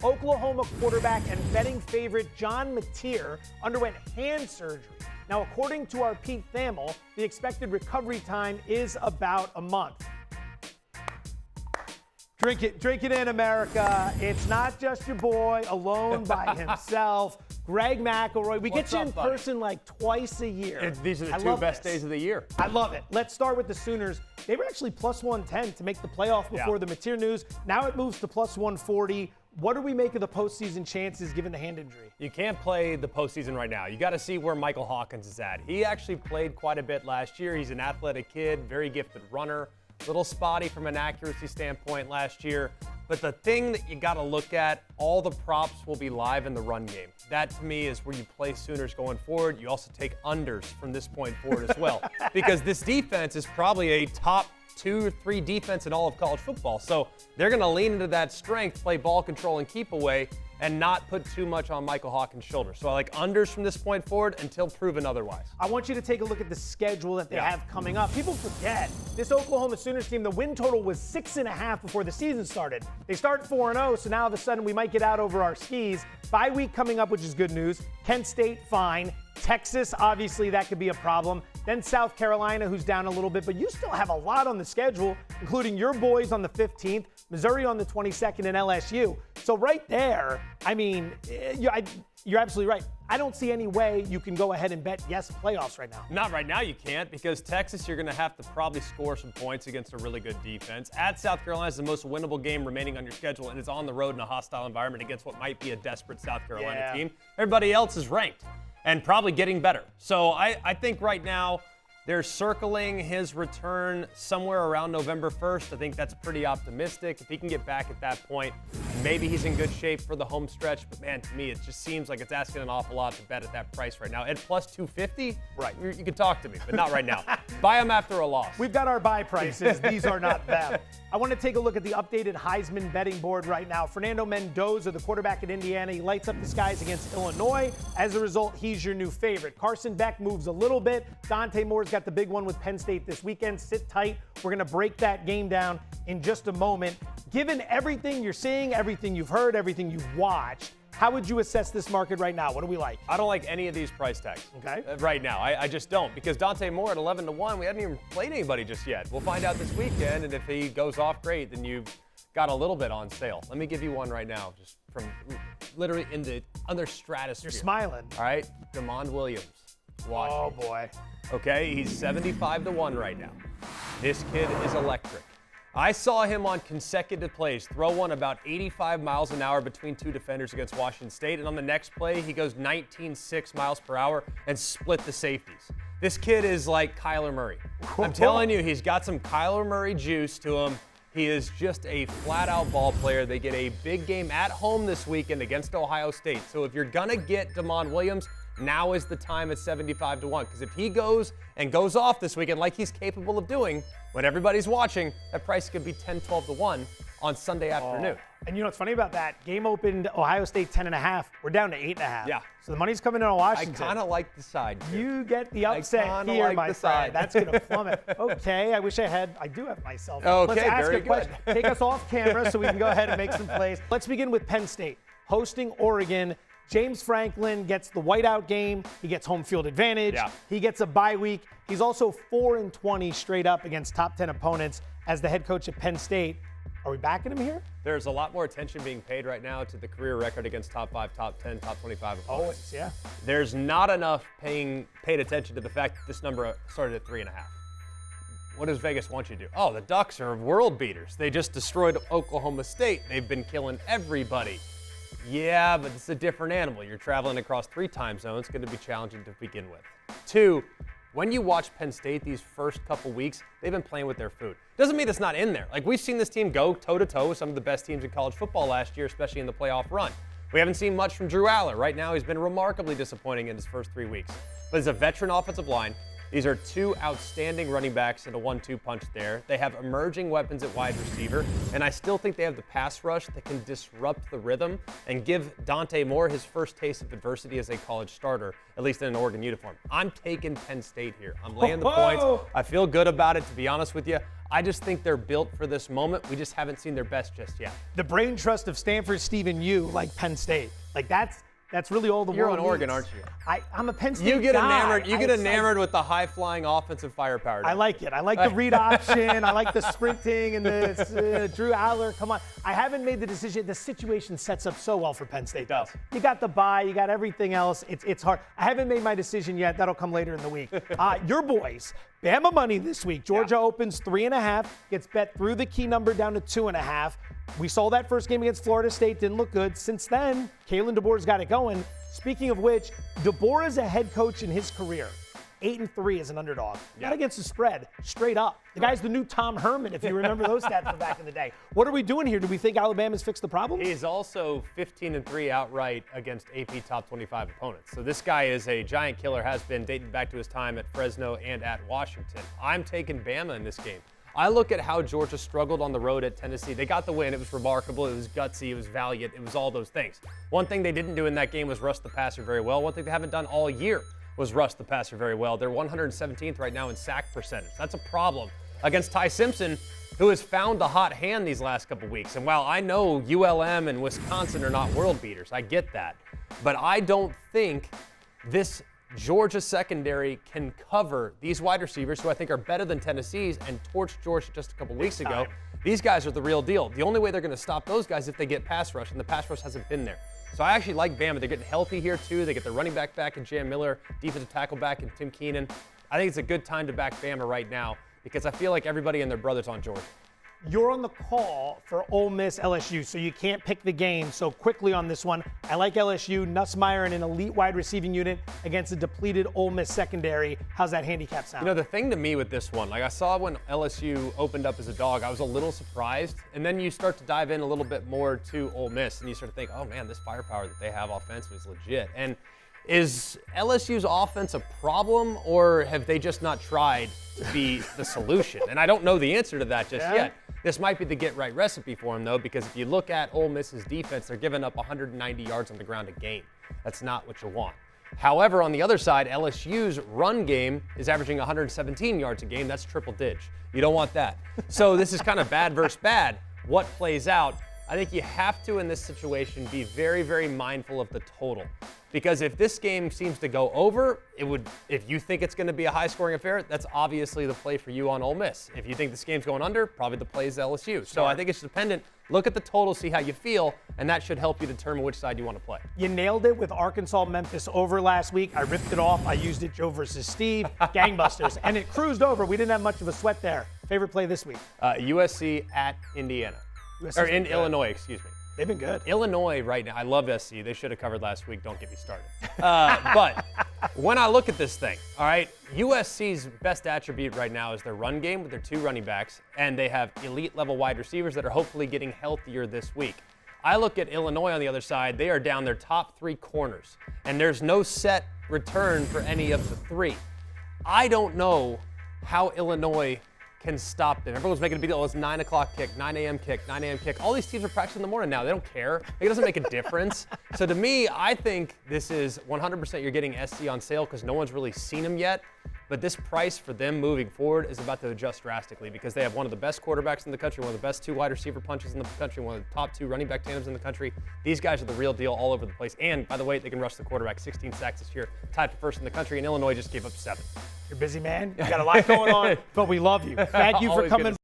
Oklahoma quarterback and betting favorite John Mateer underwent hand surgery. Now, according to our Pete Thamel, the expected recovery time is about a month. Drink it in, America. It's not just your boy alone by himself. Greg McElroy. We get you in person like twice a year. These are the two best days of the year. I love it. Let's start with the Sooners. They were actually plus 110 to make the playoff before the Mateer news. Now it moves to plus 140. What do we make of the postseason chances given the hand injury? You can't play the postseason right now. You got to see where Michael Hawkins is at. He actually played quite a bit last year. He's an athletic kid, very gifted runner. Little spotty from an accuracy standpoint last year. But the thing that you got to look at, all the props will be live in the run game. That, to me, is where you play Sooners going forward. You also take unders from this point forward as well. Because this defense is probably a top 2 or 3 defense in all of college football. So they're going to lean into that strength, play ball control and keep away, and not put too much on Michael Hawkins' shoulders. So I like unders from this point forward until proven otherwise. I want you to take a look at the schedule that they have coming up. People forget, this Oklahoma Sooners team, the win total was 6.5 before the season started. They start 4-0, so now all of a sudden we might get out over our skis. Bye week coming up, which is good news. Kent State, fine. Texas, obviously that could be a problem. Then South Carolina, who's down a little bit, but you still have a lot on the schedule, including your boys on the 15th, Missouri on the 22nd, and LSU. So right there, I mean, you're absolutely right. I don't see any way you can go ahead and bet yes playoffs right now. Not right now, you can't, because Texas, you're going to have to probably score some points against a really good defense. At South Carolina is the most winnable game remaining on your schedule, and it's on the road in a hostile environment against what might be a desperate South Carolina team. Everybody else is ranked and probably getting better. So I think right now they're circling his return somewhere around November 1st. I think that's pretty optimistic. If he can get back at that point, maybe he's in good shape for the home stretch. But, man, to me, it just seems like it's asking an awful lot to bet at that price right now. At plus 250, right, you can talk to me, but not right now. Buy him after a loss. We've got our buy prices. These are not them. I want to take a look at the updated Heisman betting board right now. Fernando Mendoza, the quarterback at Indiana, he lights up the skies against Illinois. As a result, he's your new favorite. Carson Beck moves a little bit. Dante Moore's got the big one with Penn State this weekend. Sit tight. We're going to break that game down in just a moment. Given everything you're seeing, everything you've heard, everything you've watched, how would you assess this market right now? What do we like? I don't like any of these price tags. Okay. Right now. I just don't, because Dante Moore at 11-1, we haven't even played anybody just yet. We'll find out this weekend, and if he goes off great, then you've got a little bit on sale. Let me give you one right now, just from literally in the other stratosphere. You're smiling. All right. DeMond Williams, Washington. Oh, boy. Okay, he's 75-1 right now. This kid is electric. I saw him on consecutive plays throw one about 85 miles an hour between 2 defenders against Washington State, and on the next play, he goes 19.6 miles per hour and split the safeties. This kid is like Kyler Murray. I'm telling you, he's got some Kyler Murray juice to him. He is just a flat-out ball player. They get a big game at home this weekend against Ohio State. So if you're going to get DeMond Williams, now is the time at 75-1, because if he goes off this weekend like he's capable of doing when everybody's watching, that price could be 10-12-1 on Sunday afternoon. And you know what's funny about that? Game opened Ohio State 10.5. We're down to 8.5. Yeah. So the money's coming in on Washington. I kind of like the side. You get the upset here, like my friend. That's going to plummet. Okay, I do have myself. Okay, Let's ask very a question. good. Take us off camera so we can go ahead and make some plays. Let's begin with Penn State hosting Oregon. James Franklin gets the whiteout game. He gets home field advantage. Yeah. He gets a bye week. He's also 4-20 straight up against top 10 opponents as the head coach at Penn State. Are we backing him here? There's a lot more attention being paid right now to the career record against top 5, top 10, top 25 opponents. Always, yeah. There's not enough paid attention to the fact that this number started at 3.5. What does Vegas want you to do? Oh, the Ducks are world beaters. They just destroyed Oklahoma State. They've been killing everybody. Yeah, but it's a different animal. You're traveling across 3 time zones. It's going to be challenging to begin with. 2, when you watch Penn State these first couple weeks, they've been playing with their food. Doesn't mean it's not in there. Like, we've seen this team go toe-to-toe with some of the best teams in college football last year, especially in the playoff run. We haven't seen much from Drew Aller. Right now, he's been remarkably disappointing in his first 3 weeks. But as a veteran offensive line, these are 2 outstanding running backs and a 1-2 punch there. They have emerging weapons at wide receiver, and I still think they have the pass rush that can disrupt the rhythm and give Dante Moore his first taste of adversity as a college starter, at least in an Oregon uniform. I'm taking Penn State here. I'm laying the points. I feel good about it, to be honest with you. I just think they're built for this moment. We just haven't seen their best just yet. The brain trust of Stanford, Stephen U, like Penn State. Like that's really all the You're world on Oregon, needs. aren't you? I'm a Penn State You get guy. enamored. You get enamored with the high-flying offensive firepower. I like it. I like the read option. I like the sprinting and the Drew Aller. Come on. I haven't made the decision. The situation sets up so well for Penn State, though. You got the bye. You got everything else. It's hard. I haven't made my decision yet. That'll come later in the week. Your boys, Bama money this week. Georgia opens 3.5, gets bet through the key number down to 2.5. We saw that first game against Florida State. Didn't look good. Since then, Kalen DeBoer's got it going. Speaking of which, DeBoer is a head coach in his career. 8-3 as an underdog. Not against the spread, straight up. The guy's the new Tom Herman, if you remember those stats from back in the day. What are we doing here? Do we think Alabama's fixed the problem? He's also 15-3 outright against AP top 25 opponents. So this guy is a giant killer, has been dating back to his time at Fresno and at Washington. I'm taking Bama in this game. I look at how Georgia struggled on the road at Tennessee. They got the win. It was remarkable. It was gutsy. It was valiant. It was all those things. One thing they didn't do in that game was rush the passer very well. One thing they haven't done all year was rush the passer very well. They're 117th right now in sack percentage. That's a problem against Ty Simpson, who has found the hot hand these last couple weeks. And while I know ULM and Wisconsin are not world beaters, I get that. But I don't think this Georgia secondary can cover these wide receivers who I think are better than Tennessee's and torched Georgia just a couple weeks ago. These guys are the real deal. The only way they're going to stop those guys is if they get pass rush, and the pass rush hasn't been there. So I actually like Bama. They're getting healthy here too. They get their running back in Jam Miller, defensive tackle back in Tim Keenan. I think it's a good time to back Bama right now because I feel like everybody and their brother's on Georgia. You're on the call for Ole Miss LSU, so you can't pick the game. So quickly on this one, I like LSU, Nussmeier in an elite wide receiving unit against a depleted Ole Miss secondary. How's that handicap sound? You know, the thing to me with this one, like I saw when LSU opened up as a dog, I was a little surprised. And then you start to dive in a little bit more to Ole Miss, and you start to think, oh man, this firepower that they have offensively is legit. And is LSU's offense a problem, or have they just not tried to be the solution? And I don't know the answer to that just yet. This might be the get-right recipe for them, though, because if you look at Ole Miss's defense, they're giving up 190 yards on the ground a game. That's not what you want. However, on the other side, LSU's run game is averaging 117 yards a game. That's triple dig. You don't want that. So this is kind of bad versus bad. What plays out? I think you have to, in this situation, be very, very mindful of the total. Because if this game seems to go over, if you think it's going to be a high-scoring affair, that's obviously the play for you on Ole Miss. If you think this game's going under, probably the play is LSU. So I think it's dependent. Look at the total, see how you feel, and that should help you determine which side you want to play. You nailed it with Arkansas-Memphis over last week. I ripped it off. I used it Joe versus Steve, gangbusters, and it cruised over. We didn't have much of a sweat there. Favorite play this week? USC at Indiana. Or in Illinois, excuse me. They've been good. Illinois right now, I love SC. They should have covered last week. Don't get me started. But when I look at this thing, all right, USC's best attribute right now is their run game with their two running backs, and they have elite level wide receivers that are hopefully getting healthier this week. I look at Illinois on the other side. They are down their top three corners, and there's no set return for any of the three. I don't know how Illinois can stop them. Everyone's making a big deal. Oh, it's 9 o'clock kick, 9 a.m. kick, 9 a.m. kick. All these teams are practicing in the morning now. They don't care. It doesn't make a difference. So to me, I think this is 100% you're getting SC on sale because no one's really seen them yet. But this price for them moving forward is about to adjust drastically because they have one of the best quarterbacks in the country, one of the best two wide receiver punches in the country, one of the top two running back tandems in the country. These guys are the real deal all over the place. And, by the way, they can rush the quarterback. 16 sacks this year, tied for first in the country, and Illinois just gave up 7. You're busy, man. You got a lot going on, but we love you. Thank you for coming.